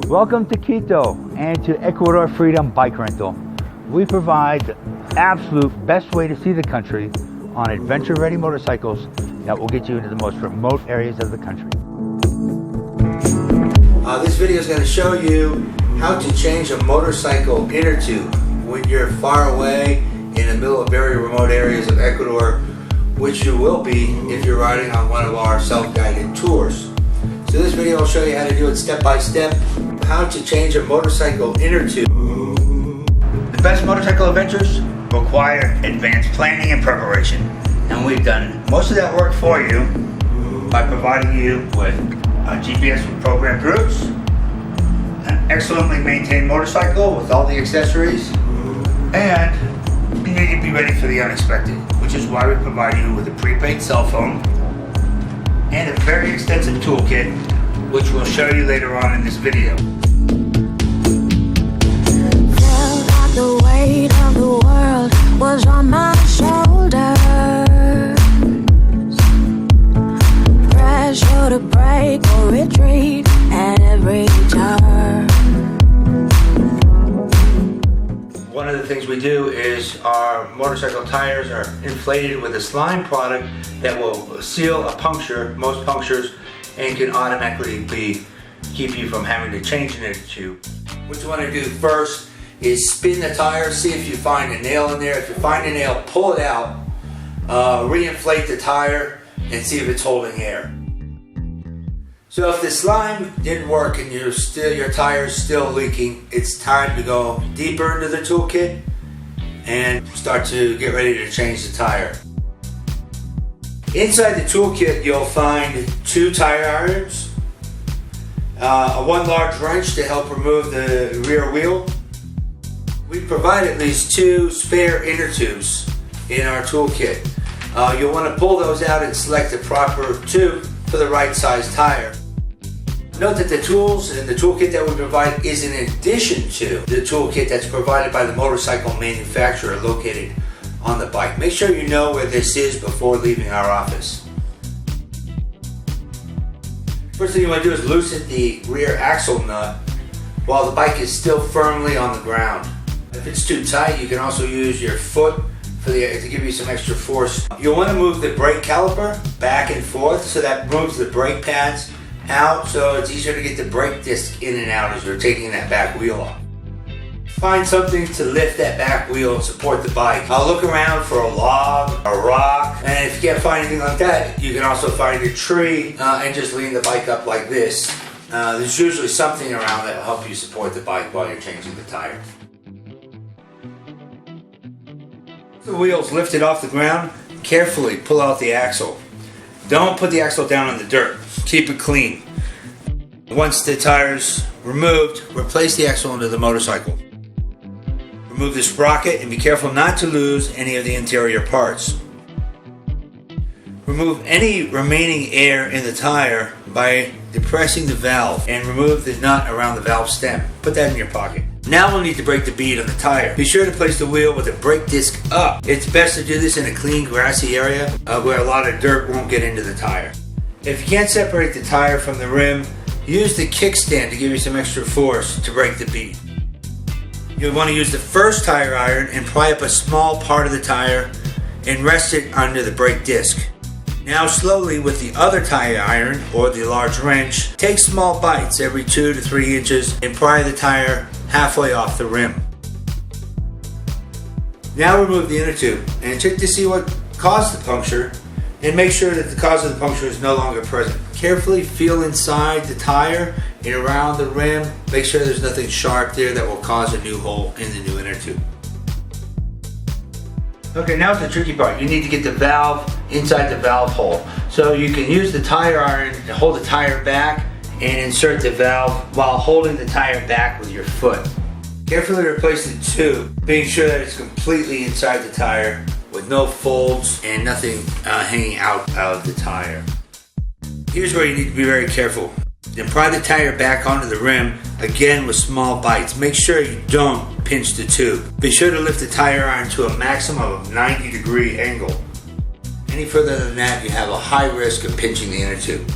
Welcome to Quito and to Ecuador Freedom Bike Rental. We provide the absolute best way to see the country on adventure-ready motorcycles that will get you into the most remote areas of the country. This video is going to show you how to change a motorcycle inner tube when you're far away in the middle of very remote areas of Ecuador, which you will be if you're riding on one of our self-guided tours. So this video will show you how to do it step by step, how to change a motorcycle inner tube. The best motorcycle adventures require advanced planning and preparation, and we've done most of that work for you by providing you with a GPS with programmed routes, an excellently maintained motorcycle with all the accessories, and you need to be ready for the unexpected, which is why we provide you with a prepaid cell phone and a very extensive toolkit, which we'll show you later on in this video. Felt like the weight of the world was on my shoulders. Pressure to break or retreat at every turn. One of the things we do is our motorcycle tires are inflated with a slime product that will seal a puncture, most punctures, and can automatically keep you from having to change an inner tube. What you want to do first is spin the tire, see if you find a nail in there. If you find a nail, pull it out, re-inflate the tire, and see if it's holding air. So if the slime didn't work and your tire is still leaking, it's time to go deeper into the toolkit and start to get ready to change the tire. Inside the toolkit you'll find 2 tire irons, one large wrench to help remove the rear wheel. We provide at least 2 spare inner tubes in our toolkit. You'll want to pull those out and select the proper tube for the right size tire. Note that the tools and the toolkit that we provide is in addition to the toolkit that's provided by the motorcycle manufacturer located on the bike. Make sure you know where this is before leaving our office. First thing you want to do is loosen the rear axle nut while the bike is still firmly on the ground. If it's too tight, you can also use your foot to give you some extra force. You'll want to move the brake caliper back and forth so that moves the brake pads out, so it's easier to get the brake disc in and out as you're taking that back wheel off. Find something to lift that back wheel and support the bike. I'll look around for a log, a rock, and if you can't find anything like that, you can also find a tree and just lean the bike up like this. There's usually something around that will help you support the bike while you're changing the tire. The wheel's lifted off the ground, carefully pull out the axle. Don't put the axle down in the dirt. Keep it clean. Once the tire's removed, replace the axle into the motorcycle. Remove the sprocket and be careful not to lose any of the interior parts. Remove any remaining air in the tire by depressing the valve and remove the nut around the valve stem. Put that in your pocket. Now we'll need to break the bead on the tire. Be sure to place the wheel with the brake disc up. It's best to do this in a clean grassy area where a lot of dirt won't get into the tire. If you can't separate the tire from the rim, use the kickstand to give you some extra force to break the bead. You'll want to use the first tire iron and pry up a small part of the tire and rest it under the brake disc. Now slowly with the other tire iron or the large wrench, take small bites every 2 to 3 inches and pry the tire halfway off the rim. Now remove the inner tube and check to see what caused the puncture and make sure that the cause of the puncture is no longer present. Carefully feel inside the tire and around the rim. Make sure there's nothing sharp there that will cause a new hole in the new inner tube. Okay, now it's the tricky part. You need to get the valve inside the valve hole. So you can use the tire iron to hold the tire back and insert the valve while holding the tire back with your foot. Carefully replace the tube, being sure that it's completely inside the tire with no folds and nothing hanging out of the tire. Here's where you need to be very careful. Then pry the tire back onto the rim, again with small bites. Make sure you don't pinch the tube. Be sure to lift the tire iron to a maximum of 90-degree angle. Any further than that, you have a high risk of pinching the inner tube.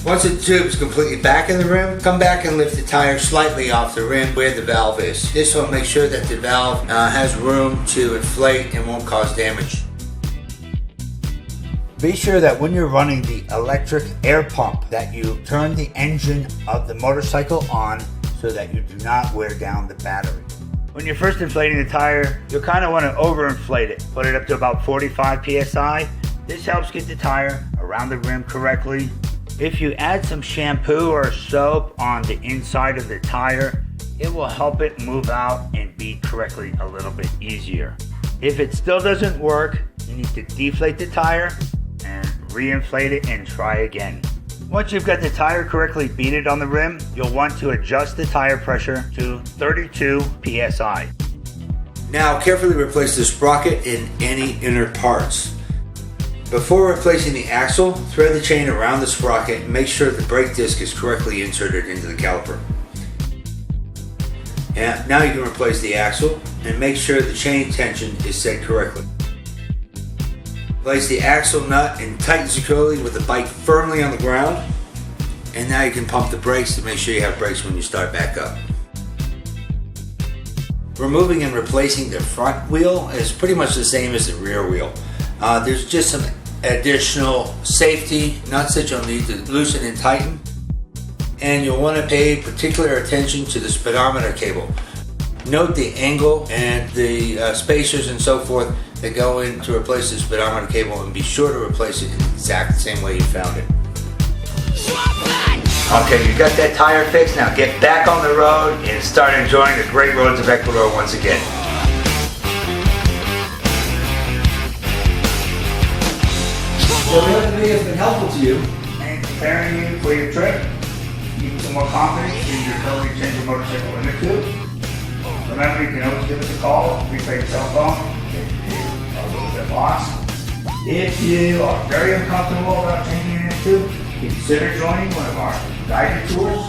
Once the tube is completely back in the rim, come back and lift the tire slightly off the rim where the valve is. This will make sure that the valve has room to inflate and won't cause damage. Be sure that when you're running the electric air pump that you turn the engine of the motorcycle on so that you do not wear down the battery. When you're first inflating the tire, you'll kind of want to overinflate it. Put it up to about 45 psi. This helps get the tire around the rim correctly. If you add some shampoo or soap on the inside of the tire, it will help it move out and beat correctly a little bit easier. If it still doesn't work, you need to deflate the tire and reinflate it and try again. Once you've got the tire correctly beaded on the rim, you'll want to adjust the tire pressure to 32 psi. Now carefully replace the sprocket and any inner parts. Before replacing the axle, thread the chain around the sprocket and make sure the brake disc is correctly inserted into the caliper. And now you can replace the axle and make sure the chain tension is set correctly. Place the axle nut and tighten securely with the bike firmly on the ground. And now you can pump the brakes to make sure you have brakes when you start back up. Removing and replacing the front wheel is pretty much the same as the rear wheel. There's just some additional safety nuts that you'll need to loosen and tighten. And you'll want to pay particular attention to the speedometer cable. Note the angle and the spacers and so forth that go in to replace the speedometer cable, and be sure to replace it in the exact same way you found it. Okay, you got that tire fixed. Now get back on the road and start enjoying the great roads of Ecuador once again. So we hope the video has been helpful to you And preparing you for your trip, give you some more confidence in your ability to change your motorcycle inner tube. Remember, you can always give us a call, prepaid cell phone, if you're a little bit lost. If you are very uncomfortable about changing your inner tube, consider joining one of our guided tours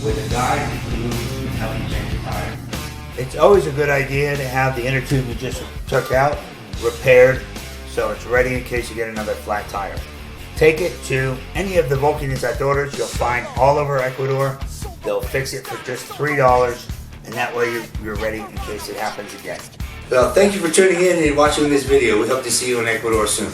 with a guide who can help you change the tire. It's always a good idea to have the inner tube you just took out repaired so it's ready in case you get another flat tire. Take it to any of the Volcanics Outdoors you'll find all over Ecuador. They'll fix it for just $3, and that way you're ready in case it happens again. Well, thank you for tuning in and watching this video. We hope to see you in Ecuador soon.